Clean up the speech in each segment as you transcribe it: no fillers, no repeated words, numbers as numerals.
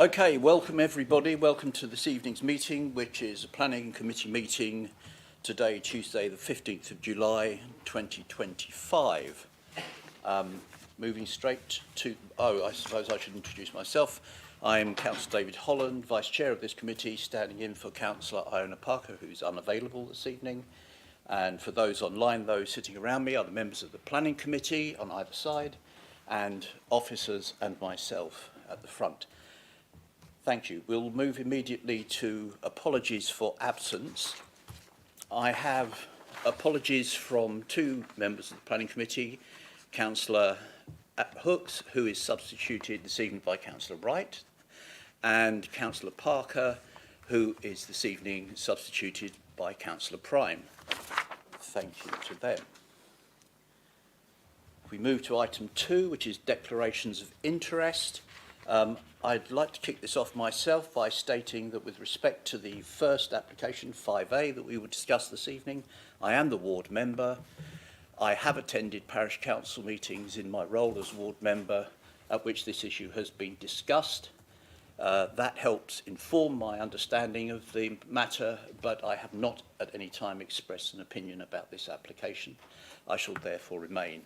Okay, welcome everybody. Welcome to this evening's meeting, which is a planning committee meeting today, Tuesday, the 15th of July, 2025. Moving straight to, I suppose I should introduce myself. I'm Councillor David Holland, Vice Chair of this committee, standing in for Councillor Iona Parker, who's unavailable this evening. And for those online, those sitting around me are the members of the planning committee on either side, and officers and myself at the front. Thank you. We'll move immediately to apologies for absence. I have apologies from two members of the Planning Committee, Councillor Hooks, who is substituted this evening by Councillor Wright, and Councillor Parker, who is this evening substituted by Councillor Prime. Thank you to them. We move to item 2, which is declarations of interest. I'd like to kick this off myself by stating that with respect to the first application, 5A, that we will discuss this evening, I am the ward member. I have attended parish council meetings in my role as ward member at which this issue has been discussed. That helps inform my understanding of the matter, but I have not at any time expressed an opinion about this application. I shall therefore remain.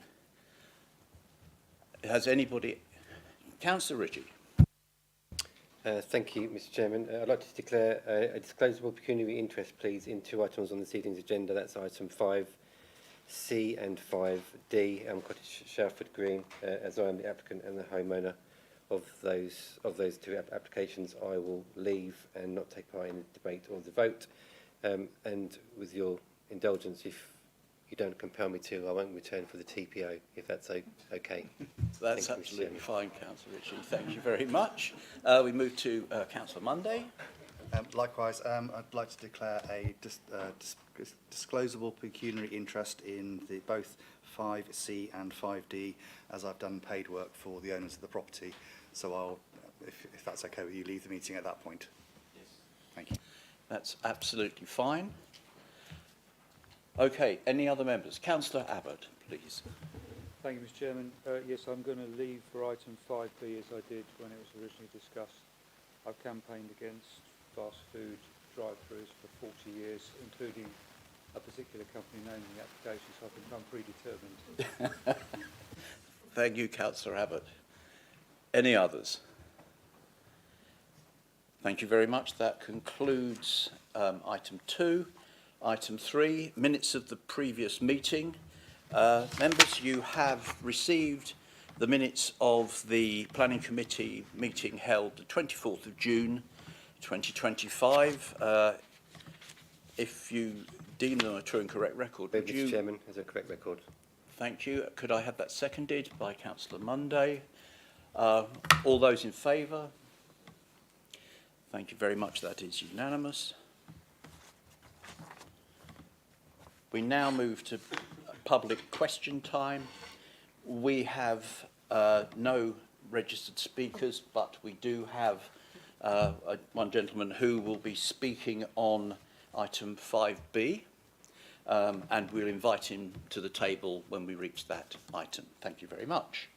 Has anybody... Councillor Ritchie. Thank you, Mr. Chairman. I'd like to declare a disclosable pecuniary interest, please, in two items on this evening's agenda. That's item 5C and 5D, Cottage Shalford Green. As I am the applicant and the homeowner of those two applications, I will leave and not take part in the debate or the vote. And with your indulgence, if you don't compel me to, I won't return for the TPO, if that's okay. That's absolutely fine, Councillor Ritchie. Thank you very much. We move to Councillor Monday. Likewise, I'd like to declare a disclosable pecuniary interest in both 5C and 5D, as I've done paid work for the owners of the property. So I'll, if that's okay with you, leave the meeting at that point. Yes. Thank you. That's absolutely fine. Okay, any other members? Councillor Abbott, please. Thank you, Mr. Chairman. Yes, I'm going to leave for item 5B as I did when it was originally discussed. I've campaigned against fast food drive-throughs for 40 years, including a particular company naming the application, so I think I'm predetermined. Thank you, Councillor Abbott. Any others? Thank you very much. That concludes item 2. Item 3, minutes of the previous meeting. Members, you have received the minutes of the Planning Committee meeting held the 24th of June 2025. If you deem them a true and correct record, would you... Mr. Chairman, as a correct record. Thank you. Could I have that seconded by Councillor Monday? All those in favour? Thank you very much. That is unanimous. We now move to public question time. We have no registered speakers, but we do have one gentleman who will be speaking on item 5B, and we'll invite him to the table when we reach that item. Thank you very much.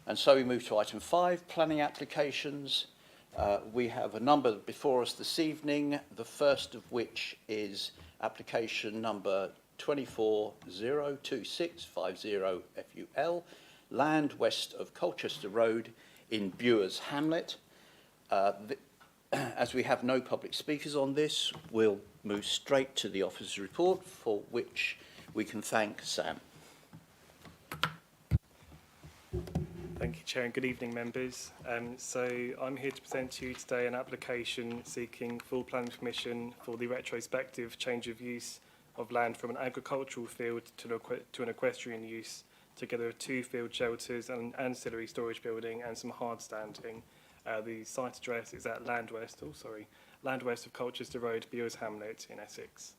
And so we move to item 5, planning applications. We have a number before us this evening, the first of which is application number 2402650 FUL, land west of Colchester Road in Bewers Hamlet. As we have no public speakers on this, we'll move straight to the officer's report, for which we can thank Sam. Thank you, Chair, and good evening, members. So I'm here to present to you today an application seeking full planning permission for the retrospective change of use of land from an agricultural field to an equestrian use, together with 2 field shelters and an ancillary storage building and some hard standing. The site address is at land west of Colchester Road, Bewers Hamlet in Essex.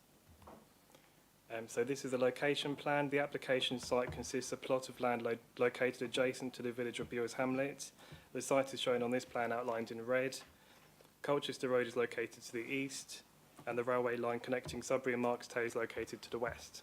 So this is a location plan. The application site consists of a plot of land located adjacent to the village of Bewers Hamlet. The site is shown on this plan outlined in red. Colchester Road is located to the east, and the railway line connecting Sudbury and Marks Tay is located to the west.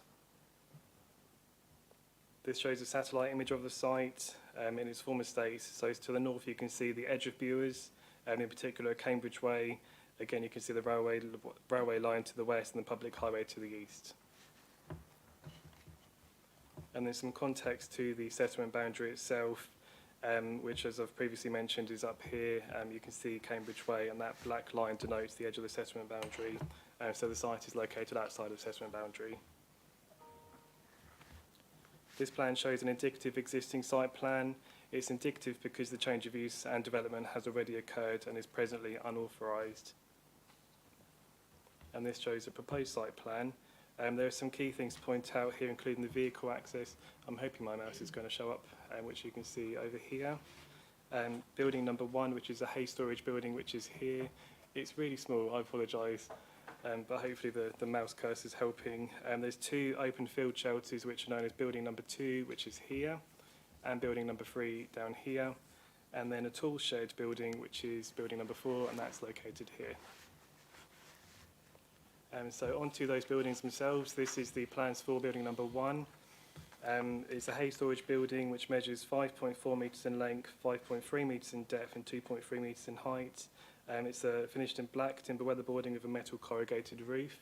This shows a satellite image of the site in its former state. So to the north you can see the edge of Bewers, in particular Cambridge Way. Again, you can see the railway line to the west and the public highway to the east. And there's some context to the settlement boundary itself, which, as I've previously mentioned, is up here. You can see Cambridge Way, and that black line denotes the edge of the settlement boundary. So the site is located outside of the settlement boundary. This plan shows an indicative existing site plan. It's indicative because the change of use and development has already occurred and is presently unauthorised. And this shows a proposed site plan. There are some key things to point out here, including the vehicle access. I'm hoping my mouse is going to show up, which you can see over here. Building number 1, which is a hay storage building, which is here. It's really small, I apologise, but hopefully the mouse cursor is helping. There's 2 open field shelters, which are known as building number 2, which is here, and building number 3 down here. And then a tool shed building, which is building number 4, and that's located here. So onto those buildings themselves. This is the plans for building number 1. It's a hay storage building which measures 5.4 metres in length, 5.3 metres in depth and 2.3 metres in height. It's finished in black timber weatherboarding with a metal corrugated roof.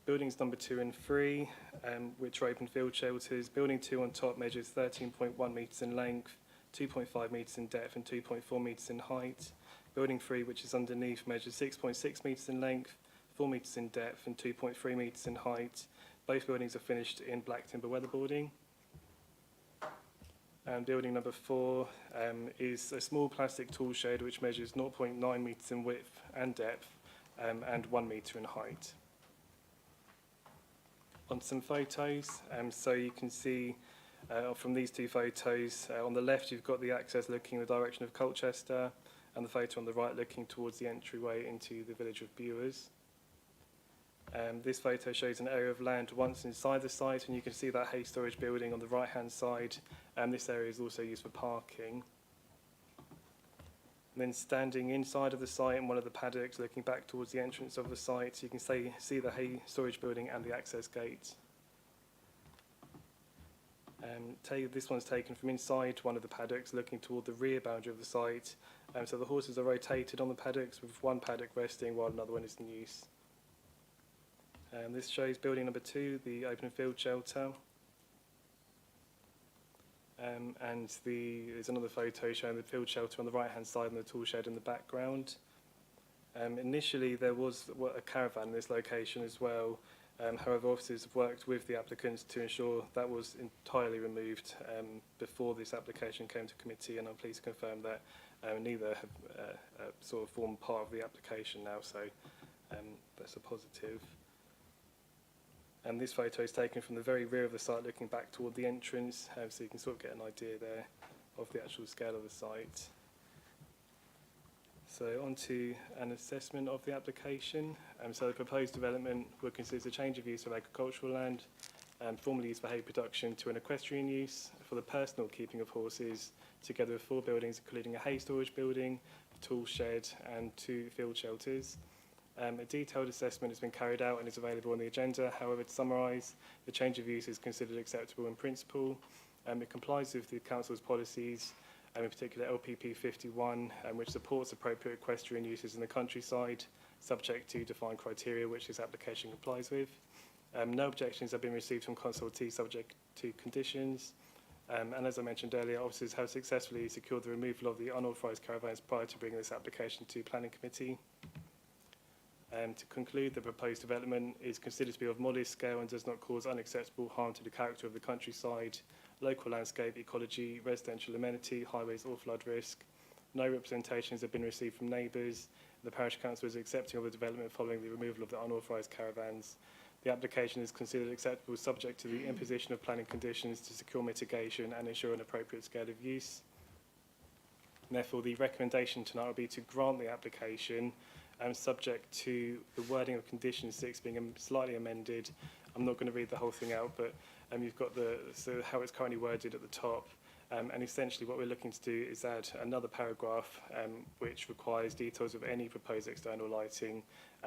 Buildings number 2 and 3, which are open field shelters. Building 2 on top measures 13.1 metres in length, 2.5 metres in depth and 2.4 metres in height. Building 3, which is underneath, measures 6.6 metres in length, 4 metres in depth and 2.3 metres in height. Both buildings are finished in black timber weatherboarding. And building number 4 is a small plastic tool shed which measures 0.9 metres in width and depth and 1 metre in height. On some photos, so you can see from these 2 photos, on the left you've got the access looking in the direction of Colchester, and the photo on the right looking towards the entryway into the village of Bewers. This photo shows an area of land once inside the site, and you can see that hay storage building on the right hand side, and this area is also used for parking. And then standing inside of the site in one of the paddocks looking back towards the entrance of the site, you can see the hay storage building and the access gate. This one's taken from inside one of the paddocks looking toward the rear boundary of the site. So the horses are rotated on the paddocks with one paddock resting while another one is in use. This shows building number 2, the open field shelter. And there's another photo showing the field shelter on the right hand side and the tool shed in the background. Initially there was a caravan in this location as well. However, officers have worked with the applicants to ensure that was entirely removed before this application came to committee, and I'm pleased to confirm that neither have sort of formed part of the application now, so that's a positive. And this photo is taken from the very rear of the site looking back toward the entrance, so you can sort of get an idea there of the actual scale of the site. So on to an assessment of the application. So the proposed development would consist of change of use of agricultural land, formerly used for hay production, to an equestrian use for the personal keeping of horses, together with 4 buildings including a hay storage building, a tool shed and 2 field shelters. A detailed assessment has been carried out and is available on the agenda. However, to summarise, the change of use is considered acceptable in principle. It complies with the Council's policies, in particular LPP 51, which supports appropriate equestrian uses in the countryside, subject to defined criteria which this application complies with. No objections have been received from consultees subject to conditions. And as I mentioned earlier, officers have successfully secured the removal of the unauthorised caravans prior to bringing this application to Planning Committee. To conclude, the proposed development is considered to be of modest scale and does not cause unacceptable harm to the character of the countryside, local landscape, ecology, residential amenity, highways or flood risk. No representations have been received from neighbours. The Parish Council is accepting of the development following the removal of the unauthorised caravans. The application is considered acceptable subject to the imposition of planning conditions to secure mitigation and ensure an appropriate scale of use. And therefore, the recommendation tonight will be to grant the application subject to the wording of condition 6 being slightly amended. I'm not going to read the whole thing out, but you've got so how it's currently worded at the top. And essentially what we're looking to do is add another paragraph which requires details of any proposed external lighting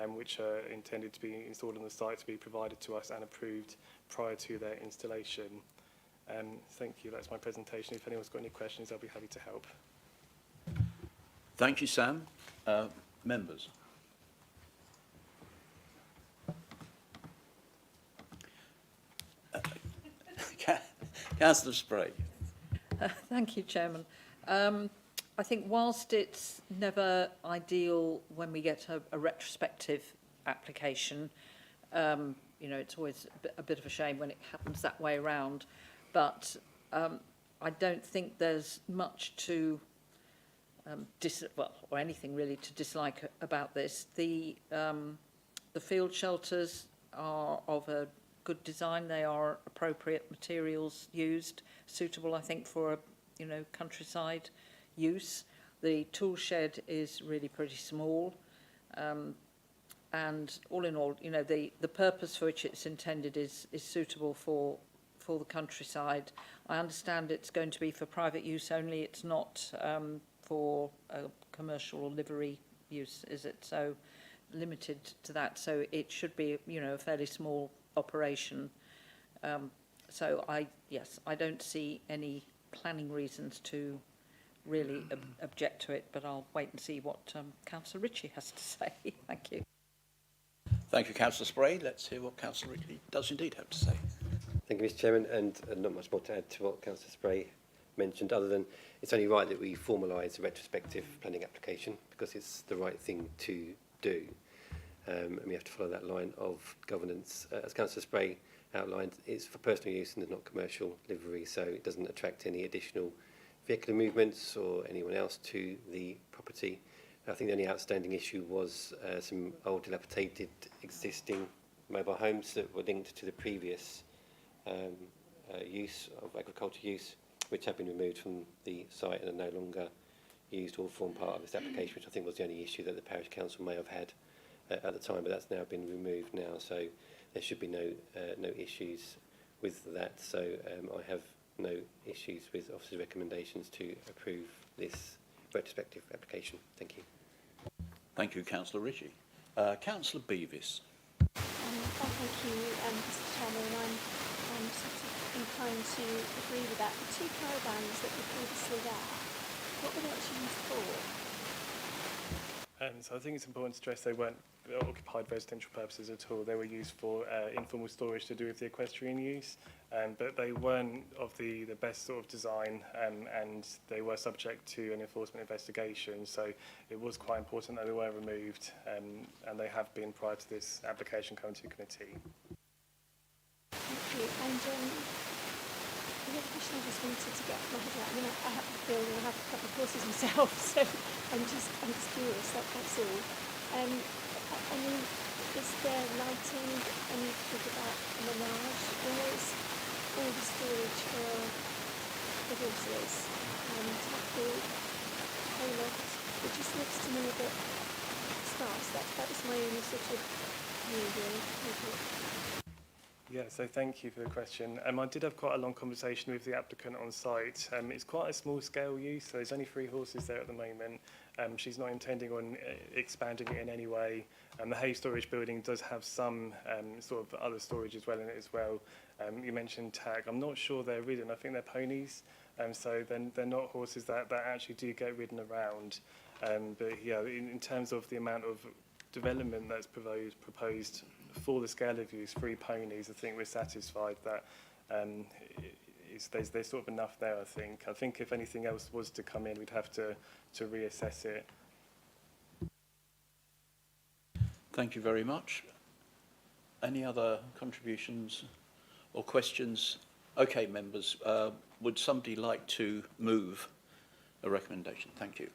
which are intended to be installed on the site to be provided to us and approved prior to their installation. Thank you, that's my presentation. If anyone's got any questions, I'll be happy to help. Thank you, Sam. Members? Councillor Spray. Thank you, Chairman. I think whilst it's never ideal when we get a retrospective application, you know, it's always a bit of a shame when it happens that way around, but I don't think there's much to or anything really to dislike about this. The field shelters are of a good design. They are appropriate materials used, suitable, I think, for a countryside use. The tool shed is really pretty small, and all in all, the purpose for which it's intended is suitable for the countryside. I understand it's going to be for private use only. It's not for commercial or livery use, is it? So limited to that. So it should be, a fairly small operation. So I don't see any planning reasons to really object to it, but I'll wait and see what Councillor Ritchie has to say. Thank you. Thank you, Councillor Spray. Let's hear what Councillor Ritchie does indeed have to say. Thank you, Mr. Chairman, and not much more to add to what Councillor Spray mentioned, other than it's only right that we formalise a retrospective planning application because it's the right thing to do. And we have to follow that line of governance. As Councillor Spray outlined, it's for personal use and not commercial livery, so it doesn't attract any additional vehicular movements or anyone else to the property. I think the only outstanding issue was some old dilapidated existing mobile homes that were linked to the previous use of agriculture use, which have been removed from the site and are no longer used or form part of this application, which I think was the only issue that the parish council may have had at the time, but that's now been removed now, so there should be no issues with that. So I have no issues with officers' recommendations to approve this retrospective application. Thank you. Thank you, Councillor Ritchie. Councillor Beavis. Thank you, Mr. Chairman. I'm sort of inclined to agree with that. The two caravans that were previously there, what were they actually used for? So I think it's important to stress they weren't occupied residential purposes at all. They were used for informal storage to do with the equestrian use, but they weren't of the best sort of design, and they were subject to an enforcement investigation. So it was quite important that they were removed, and they have been prior to this application coming to committee. Thank you. And the other question I just wanted to get my head around, I mean, I have a building, I have a couple of horses myself, so I'm just curious, that's all. I mean, is there lighting, and you think about menage, or is all the storage for the horses, tackle, hayloft? It just looks to me a bit sparse. That was my only sort of view, really. Thank you. Yeah, so thank you for the question. I did have quite a long conversation with the applicant on site. It's quite a small scale use, so there's only 3 horses there at the moment. She's not intending on expanding it in any way. The hay storage building does have some sort of other storage as well in it as well. You mentioned tag. I'm not sure they're ridden. I think they're ponies, so they're not horses that actually do get ridden around. But yeah, in terms of the amount of development that's proposed for the scale of use, 3 ponies, I think we're satisfied that there's sort of enough there, I think. I think if anything else was to come in, we'd have to reassess it. Thank you very much. Any other contributions or questions? Okay, members, would somebody like to move a recommendation? Thank you.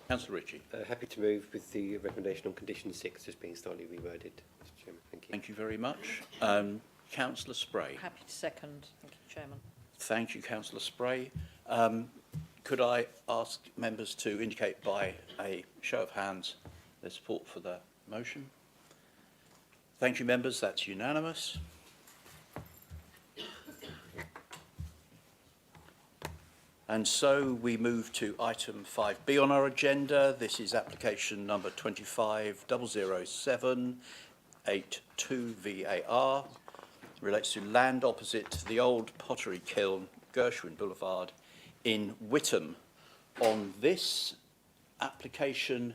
Councillor Ritchie. Happy to move with the recommendation on condition 6 just being slightly reworded, Mr. Chairman. Thank you. Thank you very much. Councillor Spray. Happy to second. Thank you, Chairman. Thank you, Councillor Spray. Could I ask members to indicate by a show of hands their support for the motion? Thank you, members. That's unanimous. And so we move to item 5B on our agenda. This is application number 2500782 VAR. Relates to land opposite the old pottery kiln, Gershwin Boulevard in Witham. On this application,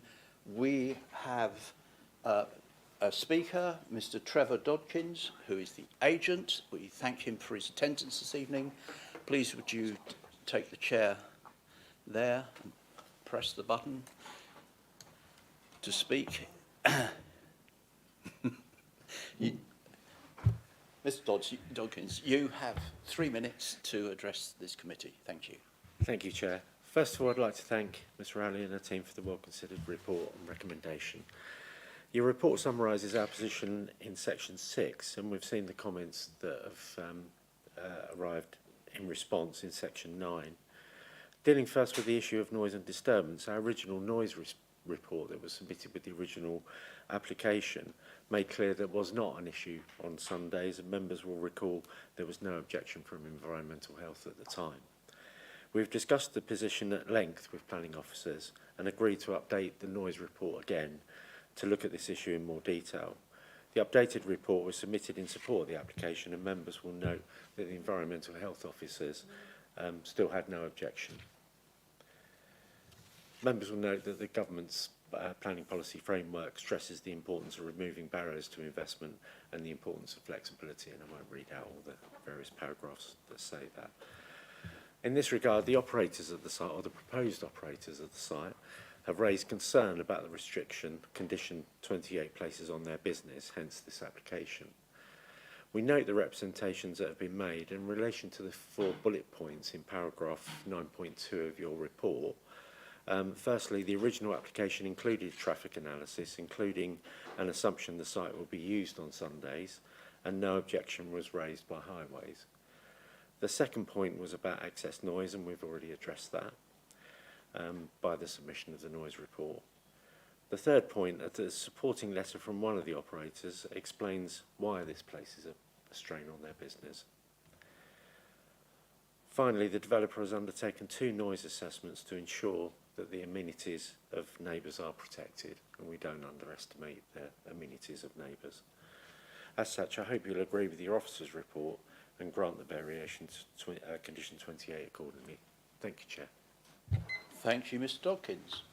we have a speaker, Mr. Trevor Dodkins, who is the agent. We thank him for his attendance this evening. Please would you take the chair there and press the button to speak. Mr. Dodkins, you have 3 minutes to address this committee. Thank you. Thank you, Chair. First of all, I'd like to thank Ms Rowley and her team for the well-considered report and recommendation. Your report summarises our position in Section 6, and we've seen the comments that have arrived in response in Section 9. Dealing first with the issue of noise and disturbance, our original noise report that was submitted with the original application made clear that was not an issue on Sundays, and members will recall there was no objection from Environmental Health at the time. We've discussed the position at length with planning officers and agreed to update the noise report again to look at this issue in more detail. The updated report was submitted in support of the application, and members will note that the Environmental Health officers still had no objection. Members will note that the government's planning policy framework stresses the importance of removing barriers to investment and the importance of flexibility, and I won't read out all the various paragraphs that say that. In this regard, the operators of the site, or the proposed operators of the site, have raised concern about the restriction condition 28 places on their business, hence this application. We note the representations that have been made in relation to the 4 bullet points in paragraph 9.2 of your report. Firstly, the original application included traffic analysis, including an assumption the site will be used on Sundays, and no objection was raised by Highways. The second point was about excess noise, and we've already addressed that by the submission of the noise report. The third point, the supporting letter from one of the operators explains why this places a strain on their business. Finally, the developer has undertaken 2 noise assessments to ensure that the amenities of neighbours are protected, and we don't underestimate the amenities of neighbours. As such, I hope you'll agree with your officer's report and grant the variation to condition 28 accordingly. Thank you, Chair. Thank you, Mr. Dodkins.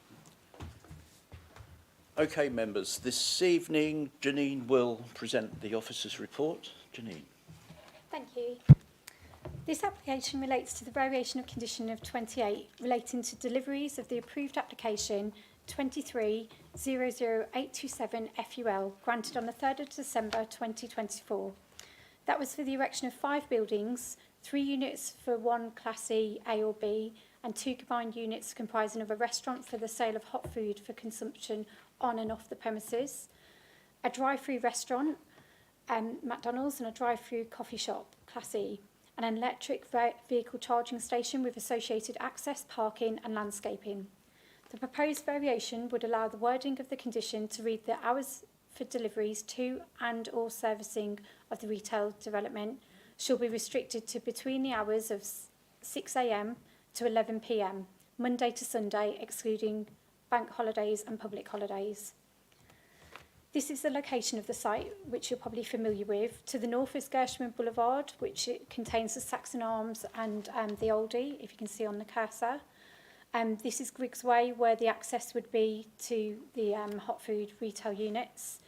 Okay, members, this evening Janine will present the officer's report. Janine. Thank you. This application relates to the variation of condition of 28 relating to deliveries of the approved application 2300827 FUL granted on the 3rd of December 2024. That was for the erection of 5 buildings, 3 units for 1 Class E, A or B, and 2 combined units comprising of a restaurant for the sale of hot food for consumption on and off the premises, a drive-through restaurant, McDonald's, and a drive-through coffee shop, Class E, and an electric vehicle charging station with associated access, parking and landscaping. The proposed variation would allow the wording of the condition to read the hours for deliveries to and or servicing of the retail development shall be restricted to between the hours of 6 a.m. to 11 p.m, Monday to Sunday, excluding bank holidays and public holidays. This is the location of the site, which you're probably familiar with. To the north is Gershwin Boulevard, which it contains the Saxon Arms and the Oldie, if you can see on the cursor. This is Griggs Way, where the access would be to the hot food retail units.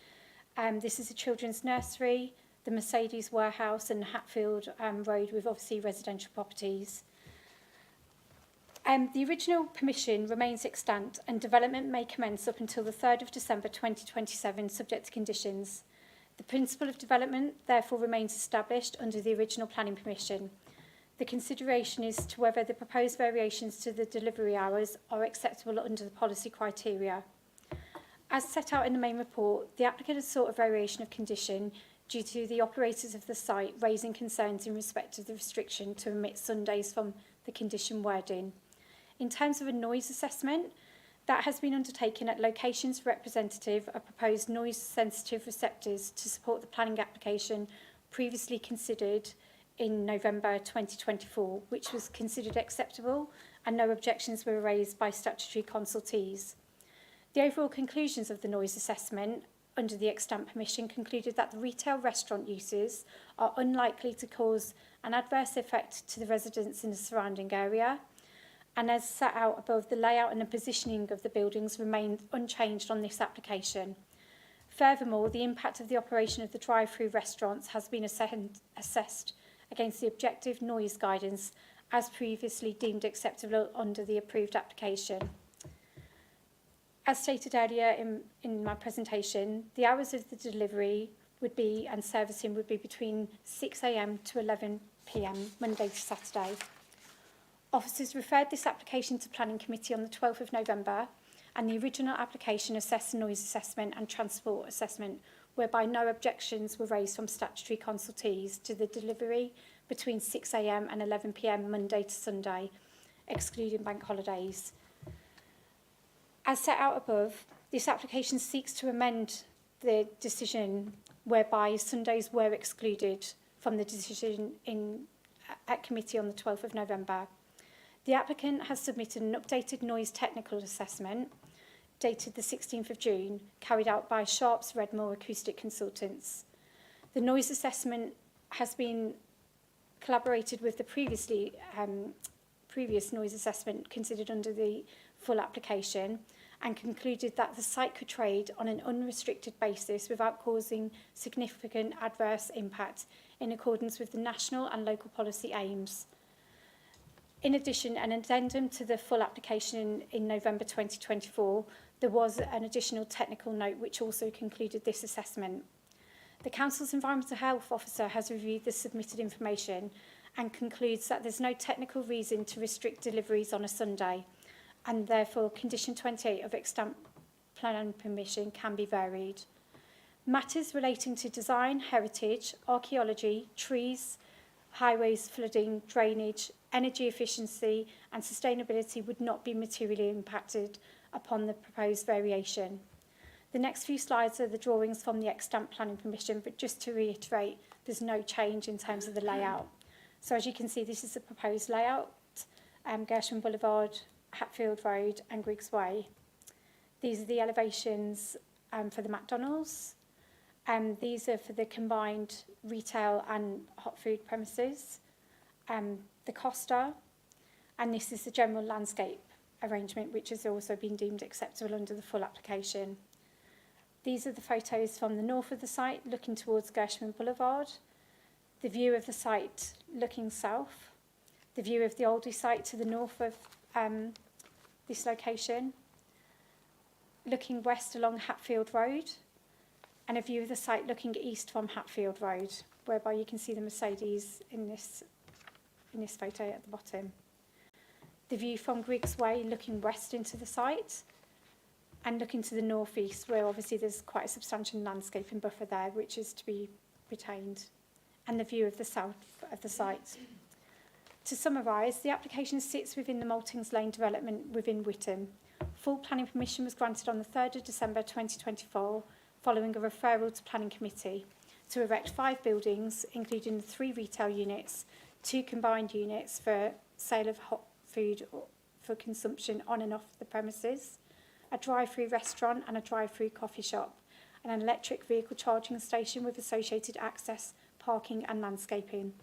This is a children's nursery, the Mercedes warehouse and Hatfield Road with obviously residential properties. The original permission remains extant and development may commence up until the 3rd of December 2027 subject to conditions. The principle of development therefore remains established under the original planning permission. The consideration is to whether the proposed variations to the delivery hours are acceptable under the policy criteria. As set out in the main report, the applicant has sought a variation of condition due to the operators of the site raising concerns in respect of the restriction to omit Sundays from the condition wording. In terms of a noise assessment, that has been undertaken at locations representative of proposed noise-sensitive receptors to support the planning application previously considered in November 2024, which was considered acceptable and no objections were raised by statutory consultees. The overall conclusions of the noise assessment under the extant permission concluded that the retail restaurant uses are unlikely to cause an adverse effect to the residents in the surrounding area, and as set out above, the layout and the positioning of the buildings remain unchanged on this application. Furthermore, the impact of the operation of the drive-through restaurants has been assessed against the objective noise guidance as previously deemed acceptable under the approved application. As stated earlier in my presentation, the hours of the delivery would be and servicing would be between 6 a.m. to 11 p.m. Monday to Saturday. Officers referred this application to Planning Committee on the 12th of November, and the original application assessed the noise assessment and transport assessment, whereby no objections were raised from statutory consultees to the delivery between 6 a.m. and 11 p.m. Monday to Sunday, excluding bank holidays. As set out above, this application seeks to amend the decision whereby Sundays were excluded from the decision at committee on the 12th of November. The applicant has submitted an updated noise technical assessment dated the 16th of June, carried out by Sharps Redmore Acoustic Consultants. The noise assessment has been collaborated with the previous noise assessment considered under the full application, and concluded that the site could trade on an unrestricted basis without causing significant adverse impact in accordance with the national and local policy aims. In addition, an addendum to the full application in November 2024, there was an additional technical note which also concluded this assessment. The Council's Environmental Health Officer has reviewed the submitted information and concludes that there's no technical reason to restrict deliveries on a Sunday, and therefore condition 28 of extant plan permission can be varied. Matters relating to design, heritage, archaeology, trees, highways, flooding, drainage, energy efficiency and sustainability would not be materially impacted upon the proposed variation. The next few slides are the drawings from the extant planning permission, but just to reiterate, there's no change in terms of the layout. So as you can see, this is the proposed layout, Gershwin Boulevard, Hatfield Road and Griggs Way. These are the elevations for the McDonald's. These are for the combined retail and hot food premises, the Costa, and this is the general landscape arrangement, which has also been deemed acceptable under the full application. These are the photos from the north of the site looking towards Gershwin Boulevard, the view of the site looking south, the view of the Oldie site to the north of this location, looking west along Hatfield Road, and a view of the site looking east from Hatfield Road, whereby you can see the Mercedes in this photo at the bottom. The view from Griggs Way looking west into the site, and looking to the northeast, where obviously there's quite a substantial landscaping buffer there, which is to be retained, and the view of the south of the site. To summarise, the application sits within the Maltings Lane development within Witham. Full planning permission was granted on the 3rd of December 2024, following a referral to Planning Committee, to erect 5 buildings, including the 3 retail units, 2 combined units for sale of hot food for consumption on and off the premises, a drive-through restaurant and a drive-through coffee shop, and an electric vehicle charging station with associated access, parking and landscaping.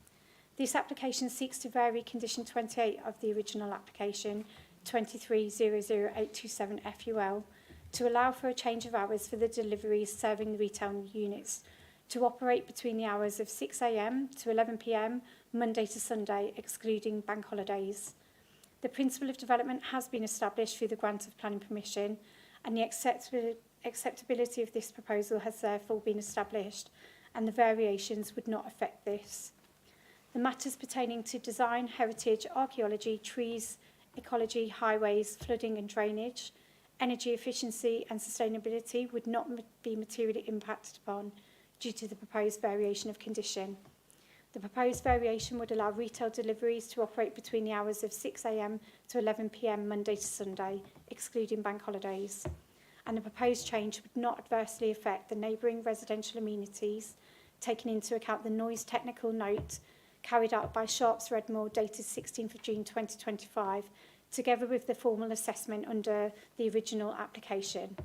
This application seeks to vary condition 28 of the original application, 2300827 FUL, to allow for a change of hours for the deliveries serving the retail units to operate between the hours of 6 a.m. to 11 p.m. Monday to Sunday, excluding bank holidays. The principle of development has been established through the grant of planning permission, and the acceptability of this proposal has therefore been established, and the variations would not affect this. The matters pertaining to design, heritage, archaeology, trees, ecology, highways, flooding and drainage, energy efficiency and sustainability would not be materially impacted upon due to the proposed variation of condition. The proposed variation would allow retail deliveries to operate between the hours of 6 a.m. to 11 p.m. Monday to Sunday, excluding bank holidays. And the proposed change would not adversely affect the neighbouring residential amenities, taking into account the noise technical note carried out by Sharps Redmore dated 16th of June 2025, together with the formal assessment under the original application.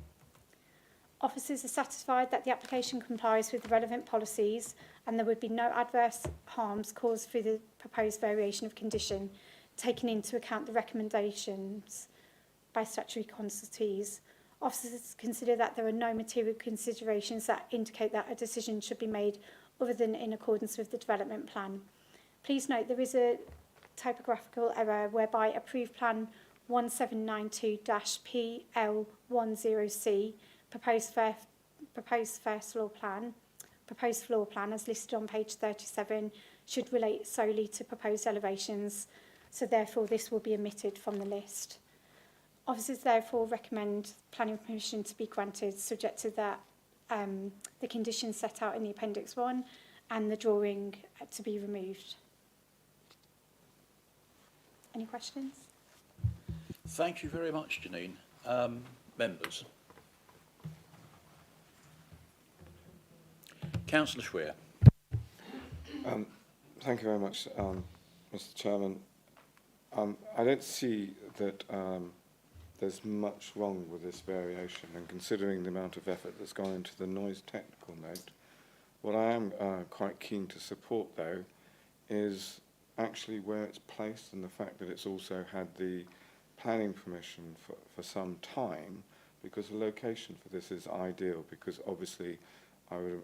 Officers are satisfied that the application complies with the relevant policies and there would be no adverse harms caused through the proposed variation of condition, taking into account the recommendations by statutory consultees. Officers consider that there are no material considerations that indicate that a decision should be made other than in accordance with the development plan. Please note there is a typographical error whereby approved plan 1792-PL10C, proposed floor plan as listed on page 37 should relate solely to proposed elevations, so therefore this will be omitted from the list. Officers therefore recommend planning permission to be granted subject to that the conditions set out in the Appendix 1 and the drawing to be removed. Any questions? Thank you very much, Janine. Members. Councillor Schweer. Thank you very much, Mr. Chairman. I don't see that there's much wrong with this variation, and considering the amount of effort that's gone into the noise technical note, what I am quite keen to support, though, is actually where it's placed and the fact that it's also had the planning permission for some time, because the location for this is ideal, because obviously I would,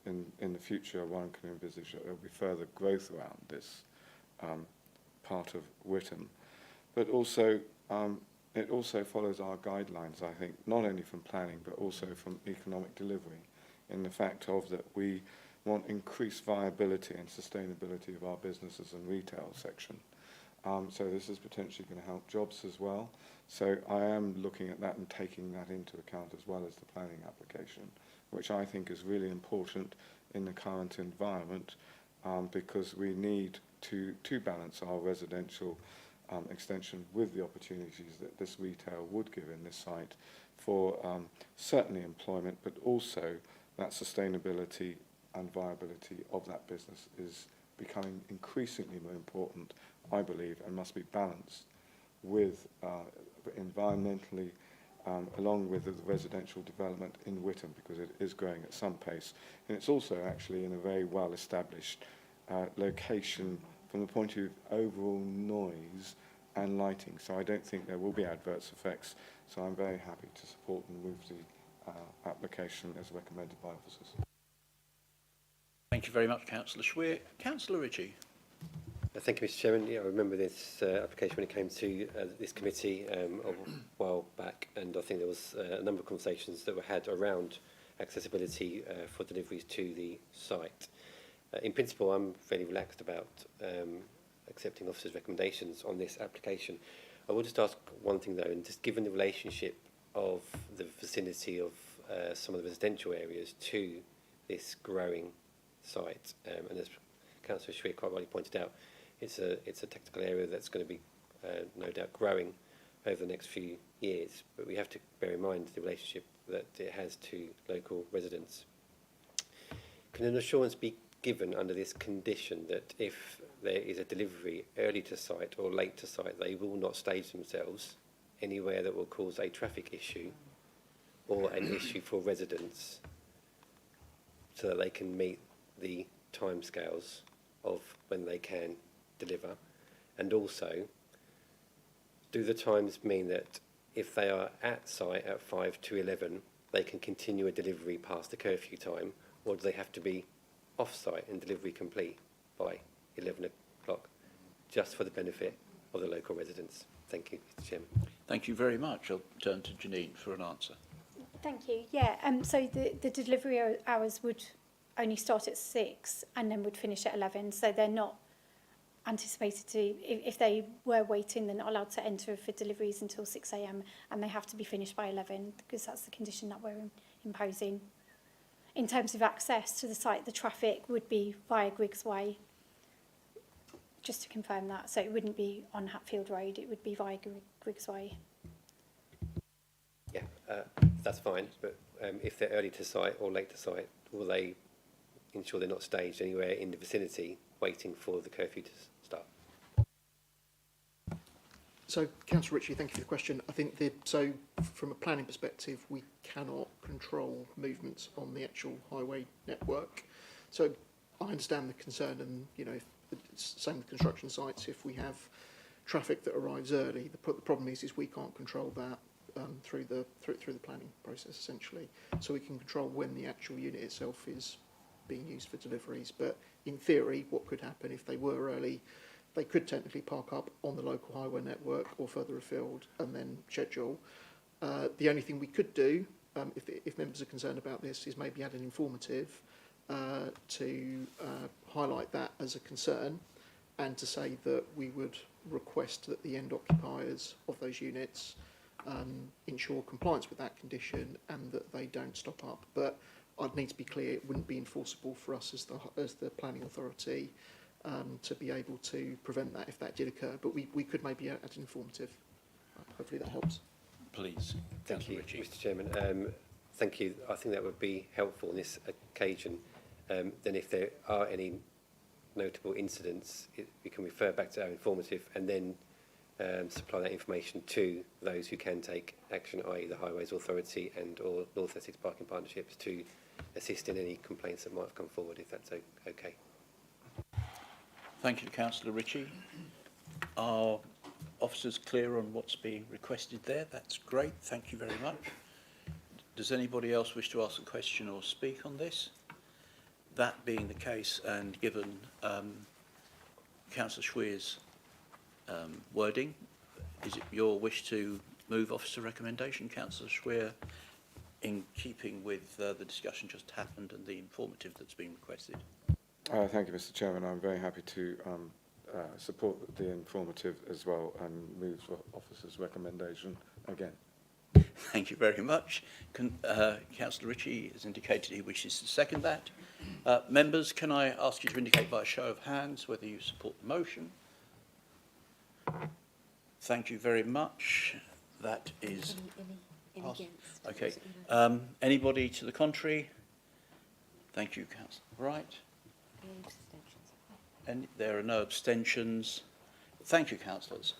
in the future, one can envisage that there will be further growth around this part of Witham. But also, it also follows our guidelines, I think, not only from planning, but also from economic delivery, in the fact of that we want increased viability and sustainability of our businesses and retail section. So this is potentially going to help jobs as well. So I am looking at that and taking that into account as well as the planning application, which I think is really important in the current environment, because we need to balance our residential extension with the opportunities that this retail would give in this site for certainly employment, but also that sustainability and viability of that business is becoming increasingly more important, I believe, and must be balanced with environmentally along with the residential development in Witham, because it is growing at some pace. And it's also actually in a very well-established location from the point of view of overall noise and lighting. So I don't think there will be adverse effects. So I'm very happy to support and move the application as recommended by officers. Thank you very much, Councillor Schweer. Councillor Ritchie. Thank you, Mr. Chairman. Yeah, I remember this application when it came to this committee a while back, and I think there was a number of conversations that were had around accessibility for deliveries to the site. In principle, I'm fairly relaxed about accepting officers' recommendations on this application. I will just ask one thing though, and just given the relationship of the vicinity of some of the residential areas to this growing site, and as Councillor Schweer quite rightly pointed out, it's a technical area that's going to be no doubt growing over the next few years, but we have to bear in mind the relationship that it has to local residents. Can an assurance be given under this condition that if there is a delivery early to site or late to site, they will not stage themselves anywhere that will cause a traffic issue or an issue for residents, so that they can meet the timescales of when they can deliver? And also, do the times mean that if they are at site at 5 to 11, they can continue a delivery past the curfew time, or do they have to be off site and delivery complete by 11 o'clock, just for the benefit of the local residents? Thank you, Mr. Chairman. Thank you very much. I'll turn to Janine for an answer. Thank you. Yeah, so the delivery hours would only start at 6 and then would finish at 11, so they're not anticipated to, if they were waiting, they're not allowed to enter for deliveries until 6 a.m. and they have to be finished by 11, because that's the condition that we're imposing. In terms of access to the site, the traffic would be via Griggs Way, just to confirm that. So it wouldn't be on Hatfield Road, it would be via Griggs Way. Yeah, that's fine, but if they're early to site or late to site, will they ensure they're not staged anywhere in the vicinity waiting for the curfew to start. So, Councillor Ritchie, thank you for the question. I think so from a planning perspective, we cannot control movements on the actual highway network. So I understand the concern, and if it's same with construction sites. If we have traffic that arrives early, the problem is we can't control that through the planning process essentially. So we can control when the actual unit itself is being used for deliveries. But in theory, what could happen if they were early? They could technically park up on the local highway network or further afield and then schedule. The only thing we could do, if members are concerned about this, is maybe add an informative to highlight that as a concern, and to say that we would request that the end occupiers of those units ensure compliance with that condition and that they don't stop up. But I'd need to be clear, it wouldn't be enforceable for us as the planning authority to be able to prevent that if that did occur. But we could maybe add an informative. Hopefully that helps. Please. Thank you, Ritchie. Mr. Chairman. Thank you. I think that would be helpful on this occasion. Then if there are any notable incidents, we can refer back to our informative and then supply that information to those who can take action, i.e. the Highways Authority and or North Essex Parking Partnerships, to assist in any complaints that might have come forward, if that's okay. Thank you, Councillor Ritchie. Are officers clear on what's being requested there? That's great. Thank you very much. Does anybody else wish to ask a question or speak on this? That being the case, and given Councillor Schweer's wording, is it your wish to move officer recommendation, Councillor Schweer, in keeping with the discussion just happened and the informative that's been requested? Thank you, Mr. Chairman. I'm very happy to support the informative as well and move the officer's recommendation again. Thank you very much. Councillor Ritchie has indicated he wishes to second that. Members, can I ask you to indicate by a show of hands whether you support the motion? Thank you very much. That is... Any against? Okay. Anybody to the contrary? Thank you, Councillor Wright. Any abstentions? And there are no abstentions. Thank you, councillors.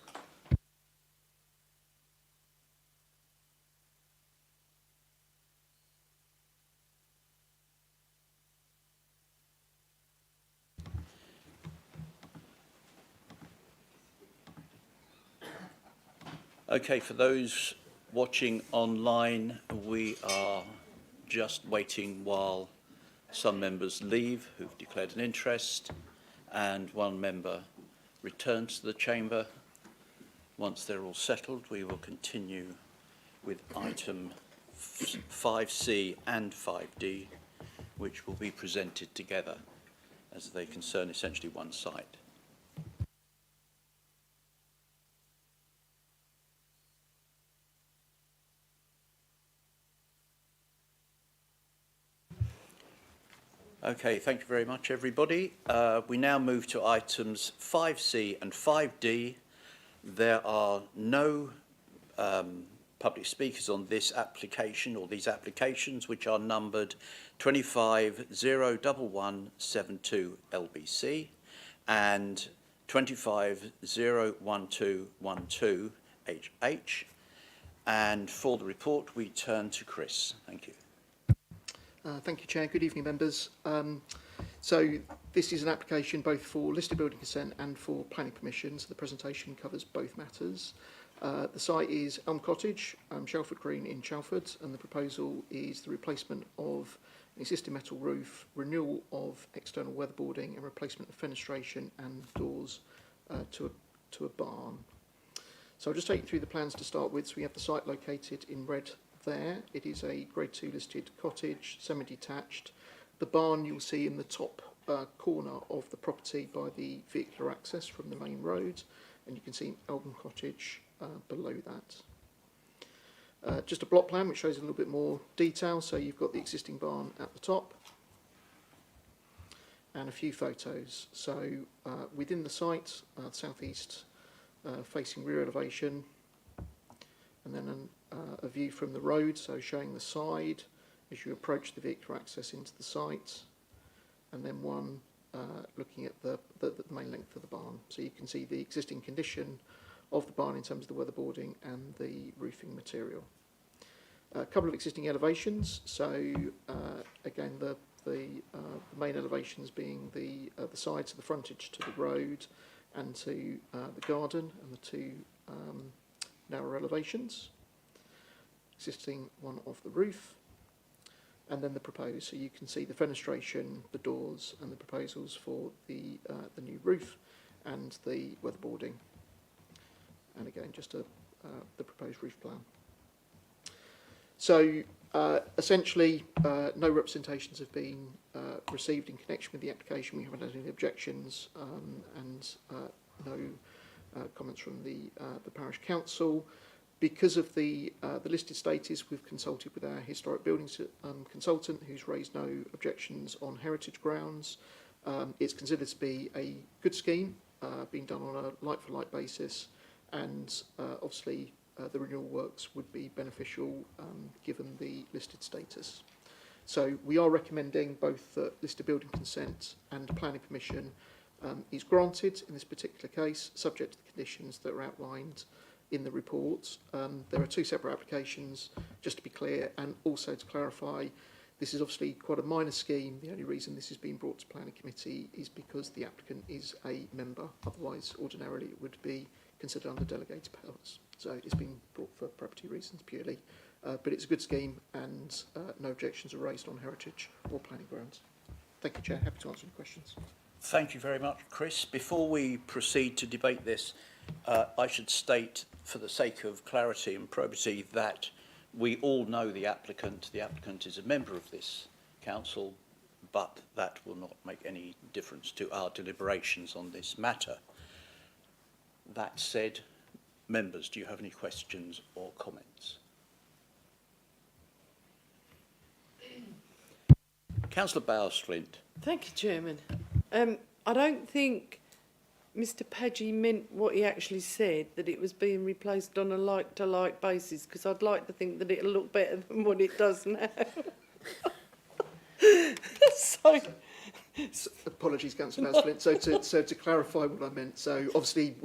Okay, for those watching online, we are just waiting while some members leave who've declared an interest, and one member returns to the chamber. Once they're all settled, we will continue with item 5C and 5D, which will be presented together as they concern essentially one site. Okay, thank you very much, everybody. We now move to items 5C and 5D. There are no public speakers on this application or these applications, which are numbered 25-01172 LBC and 25-01212 HH. And for the report, we turn to Chris. Thank you. Thank you, Chair. Good evening, members. So this is an application both for listed building consent and for planning permission. So the presentation covers both matters. The site is Elm Cottage, Shelford Green in Shelford, and the proposal is the replacement of an existing metal roof, renewal of external weatherboarding, and replacement of fenestration and doors to a barn. So I'll just take you through the plans to start with. So we have the site located in red there. It is a Grade 2 listed cottage, semi-detached. The barn you'll see in the top corner of the property by the vehicular access from the main road, and you can see Elm Cottage below that. Just a block plan which shows a little bit more detail. So you've got the existing barn at the top and a few photos. So within the site, southeast facing rear elevation, and then a view from the road, so showing the side as you approach the vehicular access into the site, and then one looking at the main length of the barn. So you can see the existing condition of the barn in terms of the weatherboarding and the roofing material. A couple of existing elevations. So again, the main elevations being the sides of the frontage to the road and to the garden, and the two narrow elevations. Existing one of the roof, and then the proposed. So you can see the fenestration, the doors, and the proposals for the new roof and the weatherboarding. And again, just the proposed roof plan. So essentially, no representations have been received in connection with the application. We haven't had any objections, and no comments from the parish council. Because of the listed status, we've consulted with our historic buildings consultant, who's raised no objections on heritage grounds. It's considered to be a good scheme, being done on a like-for-like basis, and obviously the renewal works would be beneficial given the listed status. So we are recommending both that listed building consent and planning permission is granted in this particular case, subject to the conditions that are outlined in the report. There are two separate applications, just to be clear, and also to clarify, this is obviously quite a minor scheme. The only reason this is being brought to planning committee is because the applicant is a member. Otherwise, ordinarily, it would be considered under delegated powers. So it's been brought for property reasons purely. But it's a good scheme, and no objections are raised on heritage or planning grounds. Thank you, Chair. Happy to answer any questions. Thank you very much, Chris. Before we proceed to debate this, I should state, for the sake of clarity and probity, that we all know the applicant. The applicant is a member of this council, but that will not make any difference to our deliberations on this matter. That said, members, do you have any questions or comments? Councillor Bowes-Flint. Thank you, Chairman. I don't think Mr Paggi meant what he actually said, that it was being replaced on a like-to-like basis, because I'd like to think that it'll look better than what it does now. So, apologies, Councillor Bowes-Flint. So to clarify what I meant, so obviously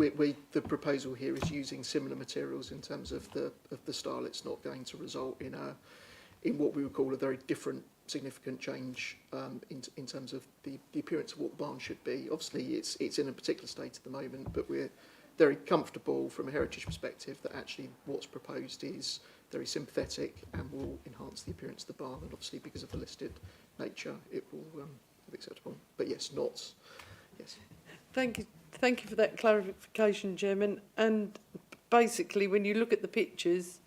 the proposal here is using similar materials in terms of the style. It's not going to result in what we would call a very different significant change in terms of the appearance of what the barn should be. Obviously, it's in a particular state at the moment, but we're very comfortable from a heritage perspective that actually what's proposed is very sympathetic and will enhance the appearance of the barn. And obviously, because of the listed nature, it will be acceptable. But yes, not. Yes. thank you for that clarification, Chairman. And basically, when you look at the pictures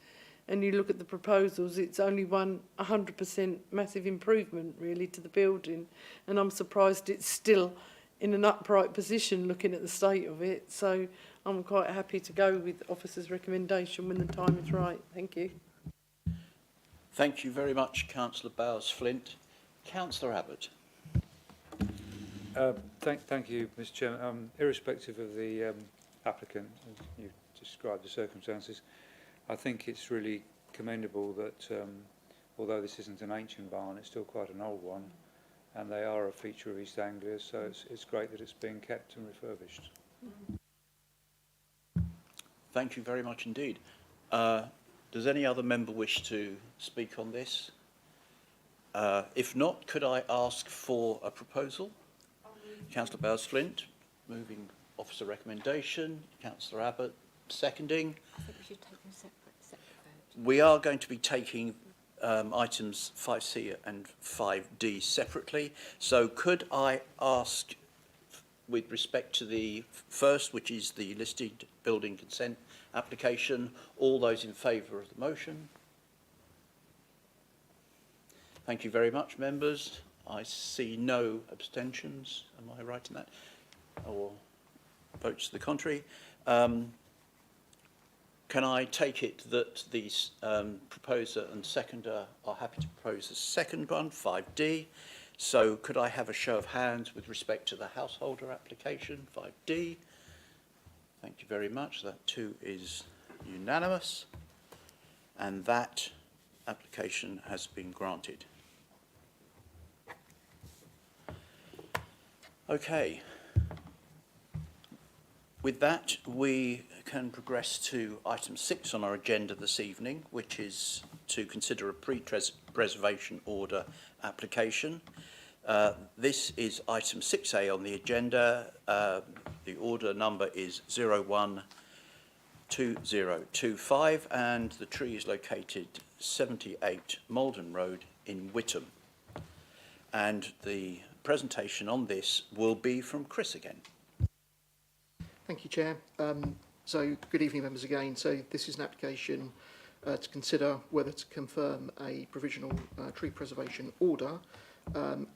and you look at the proposals, it's only 100% massive improvement, really, to the building. And I'm surprised it's still in an upright position, looking at the state of it. So I'm quite happy to go with the officer's recommendation when the time is right. Thank you. Thank you very much, Councillor Bowes-Flint. Councillor Abbott. Thank you, Mr Chairman. Irrespective of the applicant, as you described the circumstances, I think it's really commendable that although this isn't an ancient barn, it's still quite an old one, and they are a feature of East Anglia, so it's great that it's being kept and refurbished. Thank you very much indeed. Does any other member wish to speak on this? If not, could I ask for a proposal? Councillor Bowes-Flint, moving officer recommendation. Councillor Abbott, seconding. I think we should take them separate vote. We are going to be taking items 5C and 5D separately. So could I ask, with respect to the first, which is the listed building consent application, all those in favour of the motion? Thank you very much, members. I see no abstentions. Am I right in that? Or votes to the contrary? Can I take it that the proposer and seconder are happy to propose the second one, 5D? So could I have a show of hands with respect to the householder application, 5D? Thank you very much. That too is unanimous. And that application has been granted. Okay. With that, we can progress to item 6 on our agenda this evening, which is to consider a pre-preservation order application. This is item 6A on the agenda. The order number is 012025, and the tree is located 78 Malden Road in Witham. And the presentation on this will be from Chris again. Thank you, Chair. So good evening, members, again. So this is an application to consider whether to confirm a provisional tree preservation order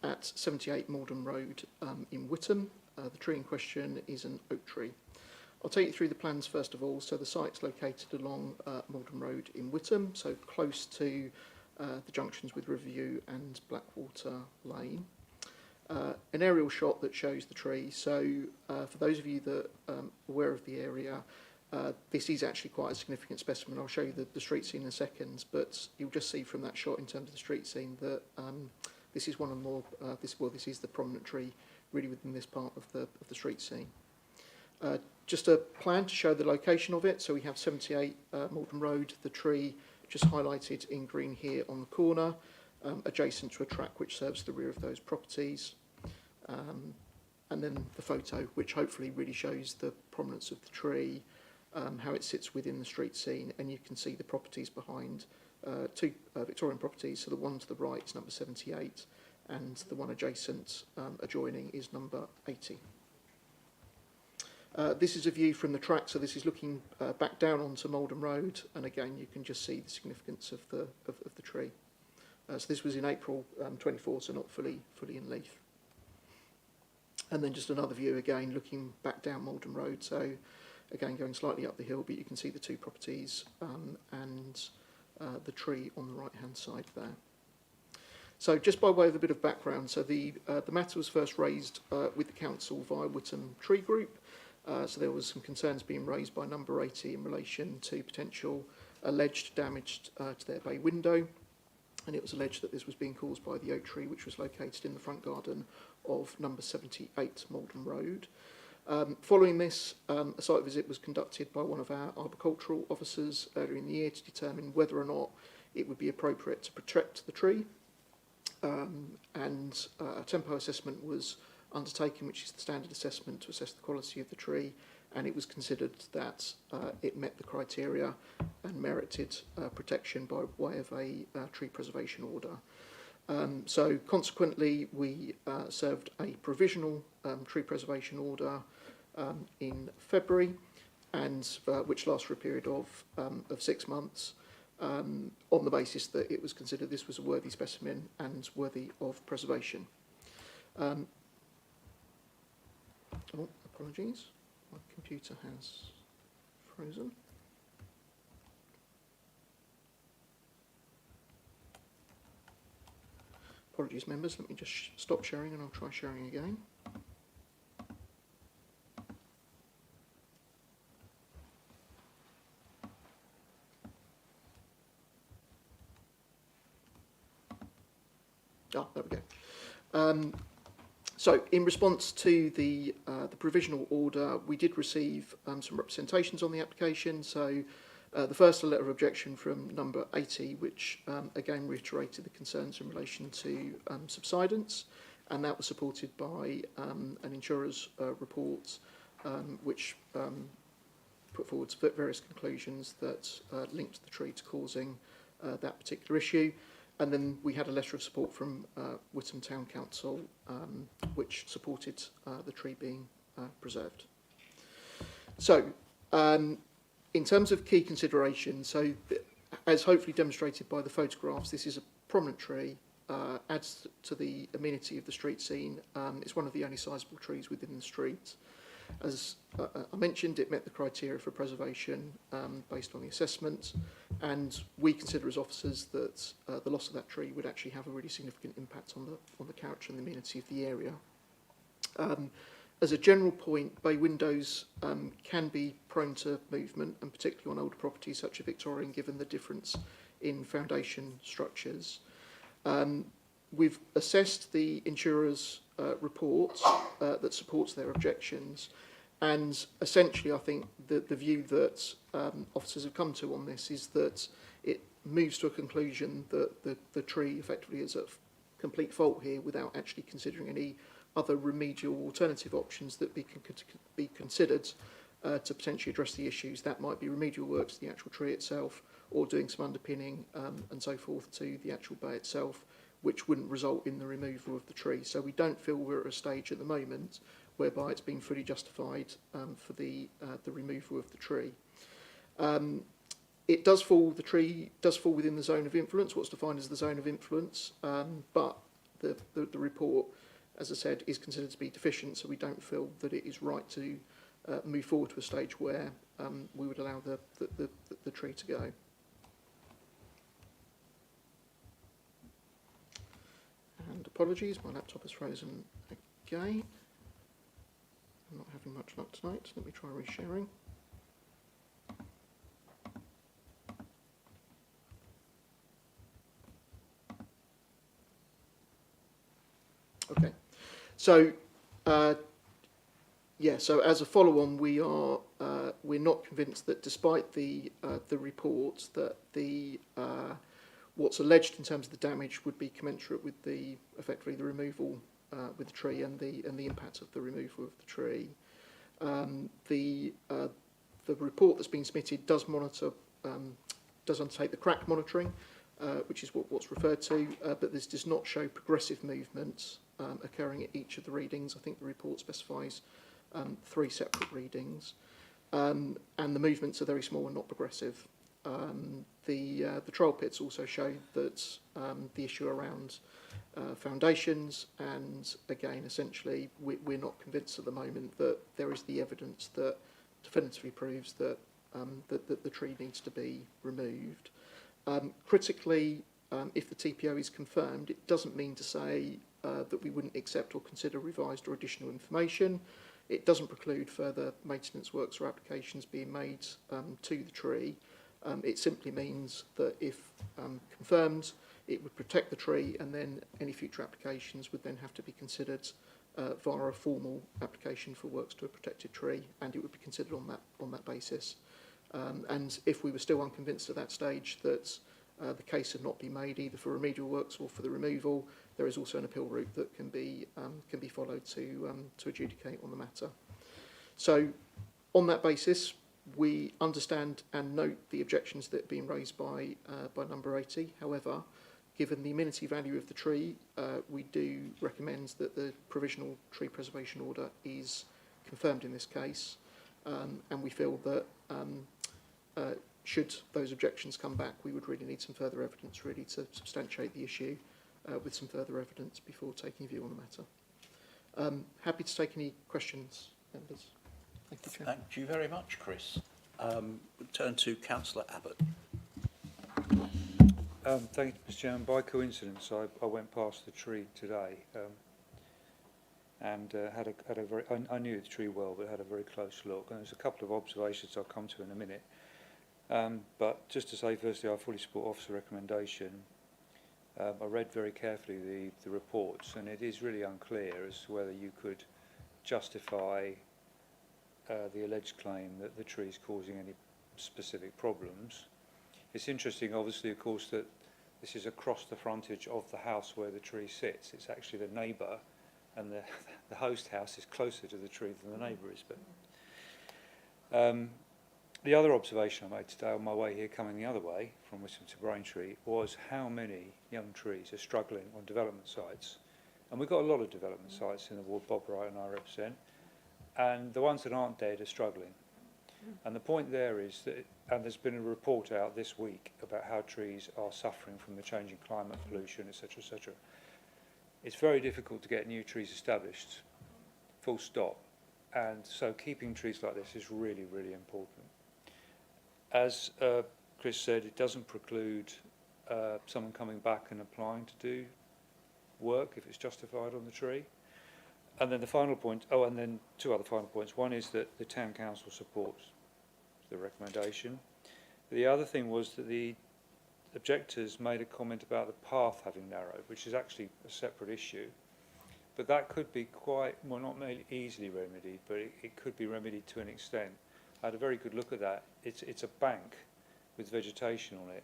at 78 Malden Road in Witham. The tree in question is an oak tree. I'll take you through the plans first of all. So the site's located along Malden Road in Witham, so close to the junctions with Riverview and Blackwater Lane. An aerial shot that shows the tree. So for those of you that are aware of the area, this is actually quite a significant specimen. I'll show you the street scene in a second, but you'll just see from that shot in terms of the street scene that this is one of the more, this is the prominent tree really within this part of the street scene. Just a plan to show the location of it. So we have 78 Malden Road, the tree just highlighted in green here on the corner, adjacent to a track which serves the rear of those properties. And then the photo, which hopefully really shows the prominence of the tree, how it sits within the street scene, and you can see the properties behind, two Victorian properties. So the one to the right is number 78, and the one adjacent, adjoining, is number 80. This is a view from the track, so this is looking back down onto Malden Road, and again you can just see the significance of the tree. So this was in April 24, so not fully in leaf. And then just another view again, looking back down Malden Road. So again, going slightly up the hill, but you can see the two properties and the tree on the right-hand side there. So just by way of a bit of background, so the matter was first raised with the council via Witham Tree Group. So there was some concerns being raised by number 80 in relation to potential alleged damage to their bay window. And it was alleged that this was being caused by the oak tree, which was located in the front garden of number 78 Malden Road. Following this, a site visit was conducted by one of our arboricultural officers earlier in the year to determine whether or not it would be appropriate to protect the tree. And a tempo assessment was undertaken, which is the standard assessment to assess the quality of the tree, and it was considered that it met the criteria and merited protection by way of a tree preservation order. So consequently, we served a provisional tree preservation order in February, and which lasts for a period of 6 months, on the basis that it was considered this was a worthy specimen and worthy of preservation. Oh, apologies, my computer has frozen. Apologies, members, let me just stop sharing and I'll try sharing again. Oh, there we go. So in response to the provisional order, we did receive some representations on the application. So the first, a letter of objection from number 80, which again reiterated the concerns in relation to subsidence, and that was supported by an insurer's report, which put forward various conclusions that linked the tree to causing that particular issue. And then we had a letter of support from Witham Town Council, which supported the tree being preserved. So, in terms of key considerations, so as hopefully demonstrated by the photographs, this is a prominent tree, adds to the amenity of the street scene. It's one of the only sizable trees within the street. As I mentioned, it met the criteria for preservation based on the assessment, and we consider as officers that the loss of that tree would actually have a really significant impact on the character and the amenity of the area. As a general point, bay windows can be prone to movement, and particularly on older properties such as Victorian, given the difference in foundation structures. We've assessed the insurer's report that supports their objections. And essentially, I think that the view that officers have come to on this is that it moves to a conclusion that the tree effectively is at complete fault here without actually considering any other remedial alternative options that could be considered to potentially address the issues. That might be remedial works to the actual tree itself, or doing some underpinning and so forth to the actual bay itself, which wouldn't result in the removal of the tree. So we don't feel we're at a stage at the moment whereby it's been fully justified for the removal of the tree. It does fall, the tree does fall within the zone of influence, what's defined as the zone of influence, but the report, as I said, is considered to be deficient, so we don't feel that it is right to move forward to a stage where we would allow the tree to go. And apologies, my laptop is frozen again. I'm not having much luck tonight. Let me try resharing. Okay, so so as a follow-on, we're not convinced that despite the reports that the what's alleged in terms of the damage would be commensurate with effectively the removal with the tree and the impact of the removal of the tree. The report that's been submitted does undertake the crack monitoring, which is what's referred to, but this does not show progressive movements occurring at each of the readings. I think the report specifies 3 separate readings, and the movements are very small and not progressive. The trial pits also show that the issue around foundations, and again, essentially, we're not convinced at the moment that there is the evidence that definitively proves that that the tree needs to be removed. Critically, if the TPO is confirmed, it doesn't mean to say that we wouldn't accept or consider revised or additional information. It doesn't preclude further maintenance works or applications being made to the tree. It simply means that if confirmed, it would protect the tree, and then any future applications would then have to be considered via a formal application for works to a protected tree, and it would be considered on that basis. And if we were still unconvinced at that stage that the case had not been made either for remedial works or for the removal, there is also an appeal route that can be followed to adjudicate on the matter. So, on that basis, we understand and note the objections that have been raised by number 80. However, given the amenity value of the tree, we do recommend that the provisional tree preservation order is confirmed in this case, and we feel that should those objections come back, we would really need some further evidence really to substantiate the issue with some further evidence before taking a view on the matter. Happy to take any questions, members. Thank you, Chair. Thank you very much, Chris. We'll turn to Councillor Abbott. Thank you, Mr. Chairman. By coincidence, I went past the tree today and had a very. I knew the tree well, but had a very close look. And there's a couple of observations I'll come to in a minute. But just to say, firstly, I fully support officer recommendation. I read very carefully the reports, and it is really unclear as to whether you could justify the alleged claim that the tree is causing any specific problems. It's interesting, obviously, of course, that this is across the frontage of the house where the tree sits. It's actually the neighbour, and the host house is closer to the tree than the neighbour is. But the other observation I made today on my way here, coming the other way from Wiston to Braintree, was how many young trees are struggling on development sites. And we've got a lot of development sites in the ward Bob Wright and I represent, and the ones that aren't dead are struggling. And the point there is that, and there's been a report out this week about how trees are suffering from the changing climate, pollution, etc., etc. It's very difficult to get new trees established, full stop. And so keeping trees like this is really, really important. As Chris said, it doesn't preclude someone coming back and applying to do work if it's justified on the tree. And then the final point, and then 2 other final points. One is that the Town Council supports the recommendation. The other thing was that the objectors made a comment about the path having narrowed, which is actually a separate issue. but that could be quite, well, not merely easily remedied, but it could be remedied to an extent. I had a very good look at that. It's a bank with vegetation on it,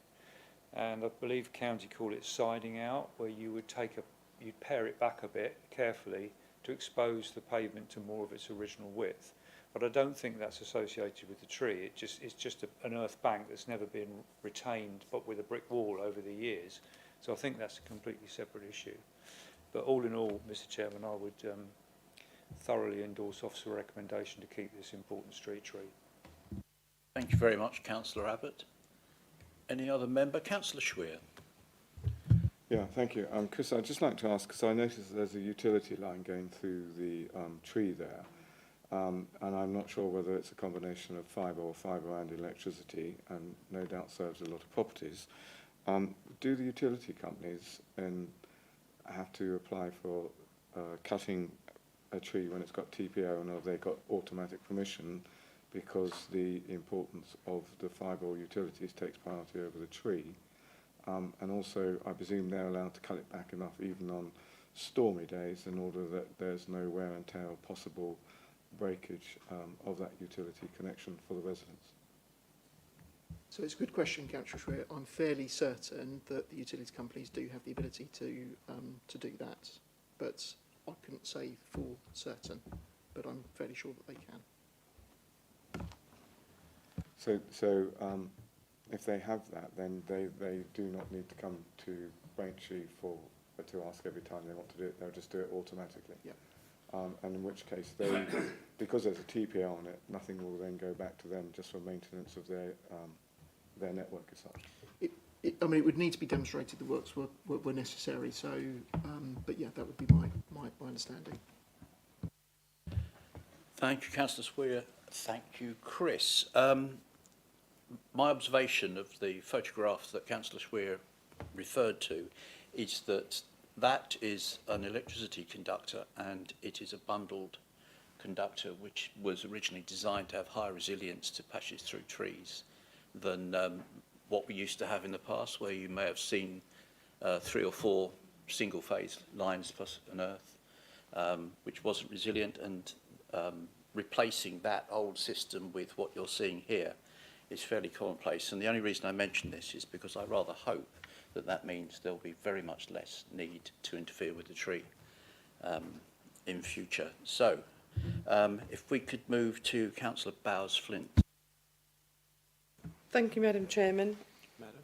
and I believe county call it siding out, where you would you'd pare it back a bit carefully to expose the pavement to more of its original width. But I don't think that's associated with the tree. It's just an earth bank that's never been retained, but with a brick wall over the years. So I think that's a completely separate issue. But all in all, Mr. Chairman, I would thoroughly endorse officer recommendation to keep this important street tree. Thank you very much, Councillor Abbott. Any other member? Councillor Schweer. Yeah, thank you. Chris, I'd just like to ask, because I noticed there's a utility line going through the tree there, and I'm not sure whether it's a combination of fibre or fibre and electricity, and no doubt serves a lot of properties. Do the utility companies have to apply for cutting a tree when it's got TPO, and have they got automatic permission, because the importance of the fibre or utilities takes priority over the tree? And also, I presume they're allowed to cut it back enough even on stormy days in order that there's no wear and tear or possible breakage of that utility connection for the residents. So it's a good question, Councillor Schweer. I'm fairly certain that the utilities companies do have the ability to do that, but I couldn't say for certain, but I'm fairly sure that they can. So if they have that, then they do not need to come to Braintree to ask every time they want to do it. They'll just do it automatically. Yeah. And in which case, because there's a TPO on it, nothing will then go back to them just for maintenance of their network as such. I mean, it would need to be demonstrated the works were necessary. So, but yeah, that would be my understanding. Thank you, Councillor Schweer. Thank you, Chris. My observation of the photograph that Councillor Schweer referred to is that is an electricity conductor, and it is a bundled conductor which was originally designed to have higher resilience to patches through trees than what we used to have in the past, where you may have seen 3 or 4 single phase lines plus an earth, which wasn't resilient, and replacing that old system with what you're seeing here is fairly commonplace. And the only reason I mention this is because I rather hope that means there'll be very much less need to interfere with the tree in future. So if we could move to Councillor Bowers-Flint. Thank you, Madam Chairman.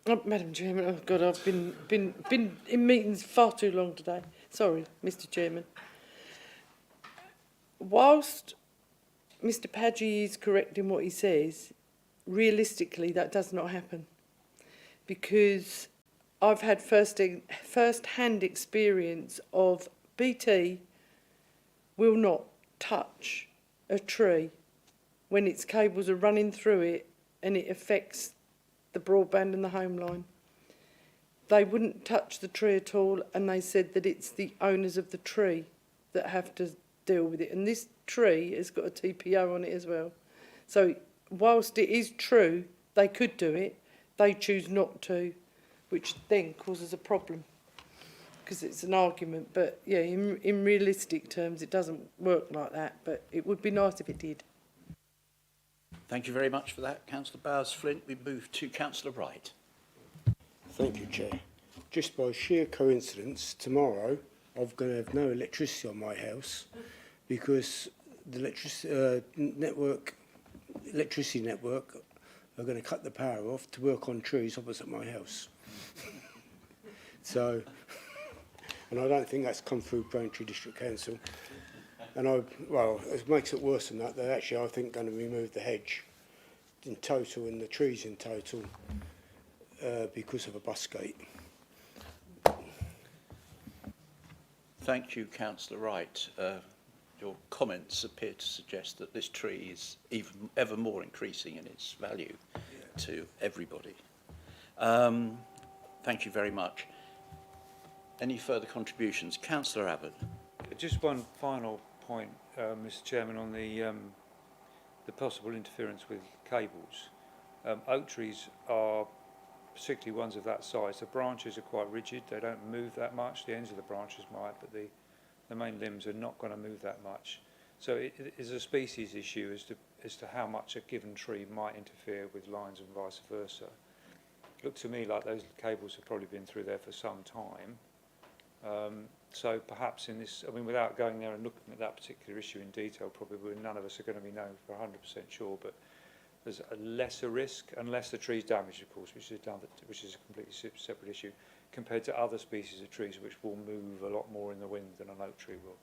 Madam Chairman, oh God, I've been in meetings far too long today. Sorry, Mr. Chairman. Whilst Mr. Padgey is correct in what he says, realistically that does not happen, because I've had first-hand experience of BT will not touch a tree when its cables are running through it and it affects the broadband and the home line. They wouldn't touch the tree at all, and they said that it's the owners of the tree that have to deal with it. And this tree has got a TPO on it as well. So whilst it is true they could do it, they choose not to, which then causes a problem, because it's an argument. But yeah, in realistic terms it doesn't work like that, but it would be nice if it did. Thank you very much for that, Councillor Bowers-Flint. We move to Councillor Wright. Thank you, Chair. Just by sheer coincidence, tomorrow I'm going to have no electricity on my house because the electricity network are going to cut the power off to work on trees opposite my house. So, and I don't think that's come through Braintree District Council. And it makes it worse than that. They're actually, I think, going to remove the hedge in total and the trees in total because of a bus gate. Thank you, Councillor Wright. Your comments appear to suggest that this tree is ever more increasing in its value to everybody. Thank you very much. Any further contributions? Councillor Abbott. Just one final point, Mr. Chairman, on the possible interference with cables. Oak trees are, particularly ones of that size, the branches are quite rigid. They don't move that much. The ends of the branches might, but the the main limbs are not going to move that much. So it is a species issue as to how much a given tree might interfere with lines and vice versa. It looked to me like those cables have probably been through there for some time. So perhaps in this, I mean, without going there and looking at that particular issue in detail, probably none of us are going to be known for 100% sure, but there's a lesser risk, unless the tree's damaged, of course, which is a completely separate issue, compared to other species of trees which will move a lot more in the wind than an oak tree will.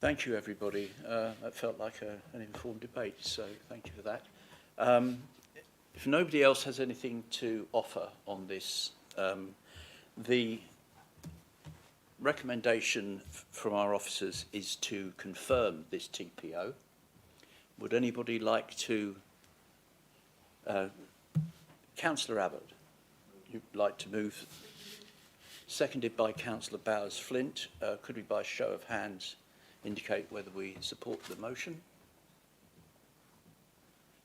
Thank you, everybody. That felt like an informed debate, so thank you for that. If nobody else has anything to offer on this, the recommendation from our officers is to confirm this TPO. Would anybody like to... Councillor Abbott, you'd like to move? Seconded by Councillor Bowers-Flint. Could we, by show of hands, indicate whether we support the motion?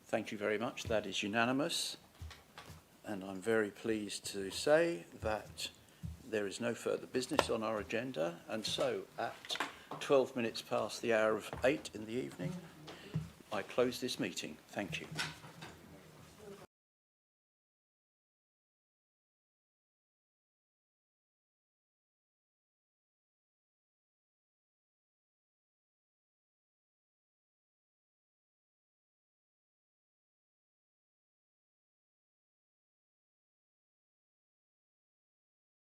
Thank you very much. That is unanimous. And I'm very pleased to say that there is no further business on our agenda. And so at 12 minutes past the hour of 8 in the evening, I close this meeting. Thank you.